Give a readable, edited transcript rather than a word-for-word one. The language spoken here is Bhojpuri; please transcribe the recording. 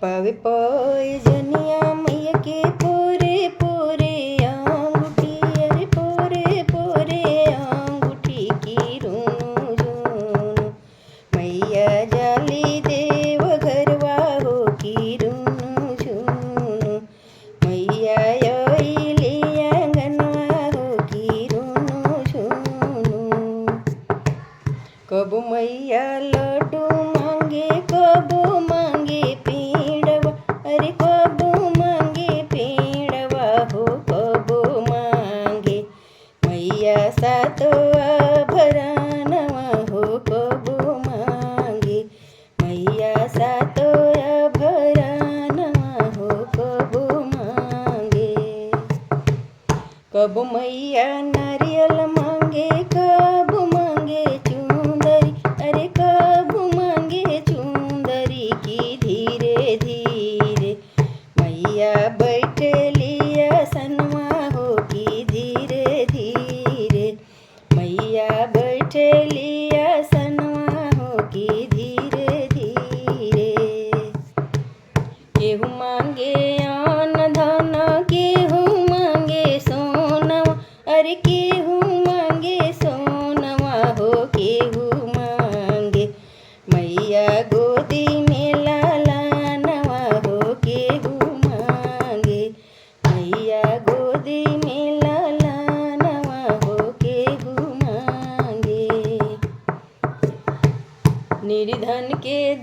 पावे जनिया मैया के पोरे पोरे अंगूठी, अरे पोरे पोरे अंगूठी की रूनु झूनु। मैया जाली देव घरवा हो की रूनु झूनु। मैया योइली आंगनवा हो की रूनु झूनु। कबो मैया लड्डू मांगे, कबो मांगे पेड़वा, अरे कबो मांगे पेड़वा हो कबो मांगे। मैया सातो आभरणवा हो कबो मांगे। मैया सातो आभरणवा हो कबो मांगे। कबो मैया नारियल मांगे, कबो मांगे चुंदरी, अरे कबो मांगे चुंदरी की धीरे धीरे। मैया बैठली आसनवा हो की धीरे धीरे। मैया बैठली आसनवा हो की धीरे धीरे। केहू मांगे अन्न धन, केहू मांगे सोनवा, अरे केहू मांगे सोनवा हो केहू मांगे। मैया गोदी में लालनवा हो केहू मांगे। मैया गोदी में लालनवा हो केहू मांगे। निर्धन के